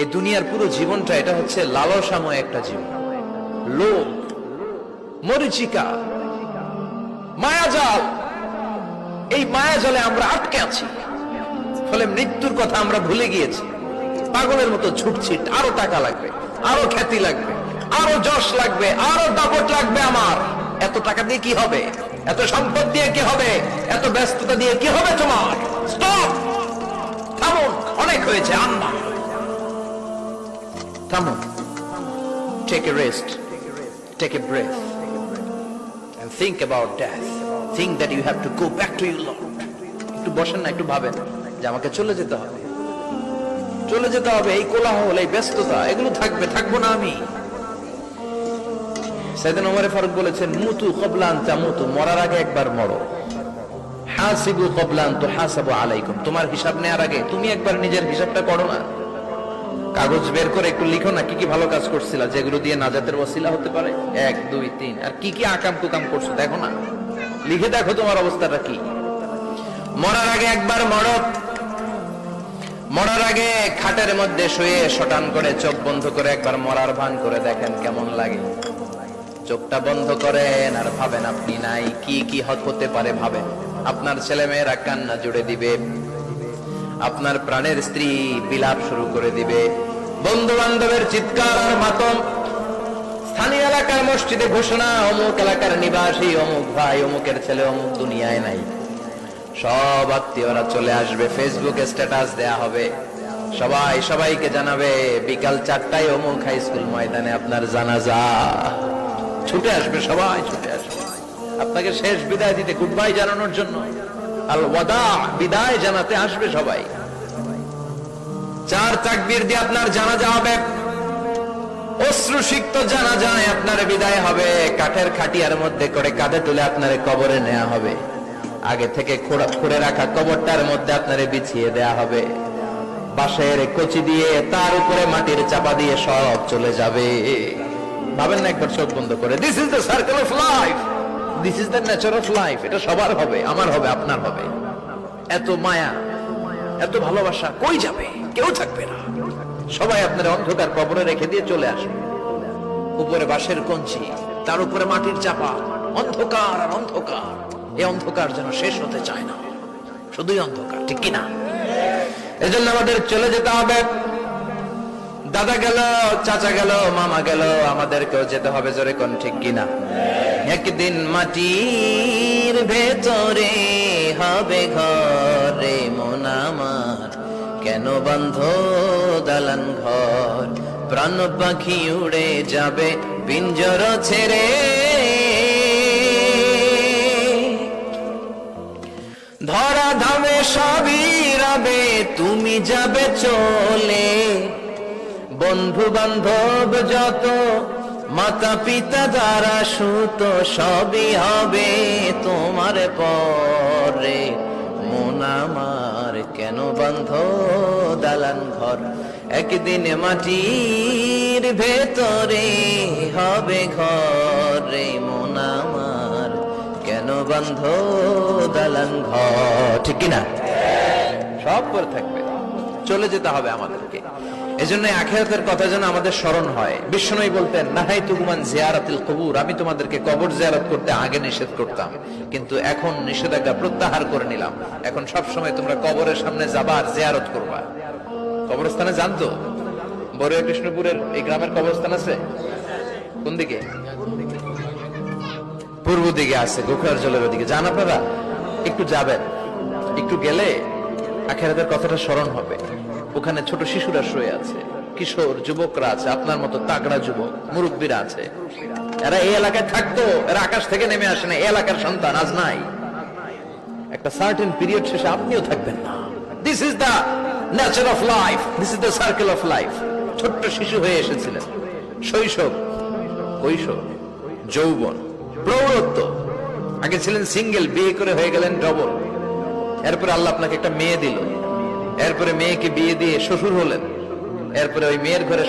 এই দুনিয়ার পুরো জীবনটা এটা হচ্ছে লালসাময় একটা জীবন, লোভ, মরিচিকা, মায়াজাল। এই মায়াজালে আমরা আটকে আছি, ফলে মৃত্যুর কথা আমরা ভুলে গিয়েছি। পাগলের মতো ছুটছি, আরো টাকা লাগবে, আরো খ্যাতি লাগবে, আরো যশ লাগবে, আরো দাপট লাগবে। আমার এত টাকা দিয়ে কি হবে? এত সম্পদ দিয়ে কি হবে? এত ব্যস্ততা দিয়ে কি হবে? তোমার স্টপ, থামুন, অনেক হয়েছে। আন্না, থামুন, take a rest, take a breath and think about death. Think that you have to go back to your Lord. একটু বসেন না, একটু ভাবেন যে আমাকে চলে যেতে হবে, চলে যেতে হবে। এই কোলাহল, এই ব্যস্ততা, এগুলো থাকবে, থাকবো না আমি। সাইয়েদনা ওমর ফারুক বলেছেন, মুতু ক্বাবলা আন তামুতু, মরার আগে একবার মরো। হাসিবু ক্বাবলা আন তুহাসাবু আলাইকুম, তোমার হিসাব নেওয়ার আগে তুমি একবার নিজের হিসাবটা করো না। কাগজ বের করে একটু লিখো না, কি কি ভালো কাজ করছিলা, যেগুলো দিয়ে নাজাতের ওসিলা হতে পারে। 1 2 3, আর কি কি আকাম কুকাম করছো দেখো না, লিখে দেখো তোমার অবস্থাটা কি। মরার আগে একবার মরো। মরার আগে খাটের মধ্যে শুয়ে শটান করে চোখ বন্ধ করে একবার মরার ভান করে দেখেন কেমন লাগে। চোখটা বন্ধ করেন আর ভাবেন আপনি নাই, কি কি হতে পারে ভাবেন। আপনার ছেলে মেয়েরা কান্না জুড়ে দিবে, আপনার প্রাণের স্ত্রী বিলাপ শুরু করে দিবে, বন্ধু বান্ধবের চিৎকার আর মাতম, স্থানীয় এলাকার মসজিদে ঘোষণা, অমুক এলাকার নিবাসী, অমুক ভাই, অমুকের ছেলে অমুক দুনিয়ায় নাই। সব আত্মীয়রা চলে আসবে, ফেসবুকে স্ট্যাটাস দেয়া হবে, সবাই সবাইকে জানাবে বিকাল 4টায় অমুক হাই স্কুল ময়দানে আপনার জানাজা। ছুটে আসবে, সবাই ছুটে আসবে আপনাকে শেষ বিদায় দিতে, গুড বাই জানানোর জন্য, আল ওয়াদা, বিদায় জানাতে আসবে সবাই। 4 তাকবীর দিয়ে আপনার জানাজা হবে, অশ্রুসিক্ত জানাজায় আপনার বিদায় হবে। কাঠের খাটিয়ার মধ্যে করে কাঁধে তুলে আপনার কবরে নেওয়া হবে। আগে থেকে খুঁড়ে রাখা কবরটার মধ্যে আপনারে বিছিয়ে দেয়া হবে। বাঁশের কচি দিয়ে তার উপরে মাটির চাপা দিয়ে সব চলে যাবে। ভাবেন না একবার চোখ বন্ধ করে, this is the circle of life, this is the nature of life. এটা সবার হবে, আমার হবে, আপনার হবে। এত মায়া, এত ভালোবাসা কই যাবে? কেউ থাকবে না, সবাই আপনার অন্ধকার কবরে রেখে দিয়ে চলে আসবে। উপরে বাঁশের কঞ্চি, তার উপরে মাটির চাপা, অন্ধকার আর অন্ধকার। এই অন্ধকার যেন শেষ হতে চায় না, শুধুই অন্ধকার, ঠিক কিনা? এজন্য আমাদের চলে যেতে হবে। দাদা গেল, চাচা গেল, মামা গেল, আমাদেরকেও যেতে হবে, জোরে কোন ঠিক কিনা? একদিন মাটির ভেতরে হবে ঘরে মন আমার, কেন বন্ধ দালান ঘর, প্রাণ পাখি উড়ে যাবে পিঞ্জর ছেড়ে। ধরা ধামে সবই রবে, তুমি যাবে চলে। বন্ধু বান্ধব যত, মাতা পিতা দ্বারা সুত, সবই হবে তোমার পরে। মন আমার কেন বন্ধ দালান ঘর, একদিন মাটির ভেতরে হবে ঘরে মন আমার, কেন বন্ধ দালান ঘর, ঠিক কিনা? সব করে থাকবে, চলে যেতে হবে আমাদেরকে। এজন্য আখিরাতের কথা যেন আমাদের স্মরণ হয়। বিশ্বনবী বলতেন, নাহাইতুকুম আন জিয়ারাতিল কুবুর, আমি তোমাদেরকে কবর জিয়ারত করতে আগে নিষেধ করতাম, কিন্তু এখন নিষেধাজ্ঞা প্রত্যাহার করে নিলাম। এখন সব সময় তোমরা কবরের সামনে যাবা আর জিয়ারত করবা। কবরস্থানে জানতো বড়ুয়া কৃষ্ণপুরের এই গ্রামের কবরস্থান আছে কোন দিকে? পূর্ব দিকে আছে, গোখরার জলের ওদিকে। যান আপনারা, একটু যাবেন, একটু গেলে আখিরাতের কথাটা স্মরণ হবে। ওখানে ছোট শিশুরা শুয়ে আছে, কিশোর যুবকরা আছে, আপনার মতো তাগড়া যুবক, মুরব্বীরা আছে। এরা এই এলাকায় থাকতো, এরা আকাশ থেকে নেমে আসে না, এই এলাকার সন্তান, আজ নাই। একটা সার্টেন পিরিয়ড শেষে আপনিও থাকবেন না। This is the nature of life, this is the circle of life. ছোট্ট শিশু হয়ে এসেছিলেন, শৈশব, কৈশোর, যৌবন, প্রৌঢ়ত্ব। আগে ছিলেন সিঙ্গেল, বিয়ে করে হয়ে গেলেন ডবল। এরপরে আল্লাহ আপনাকে একটা মেয়ে দিল, এরপরে মেয়েকে বিয়ে দিয়ে শ্বশুর হলেন, এরপরে ওই মেয়ের ঘরে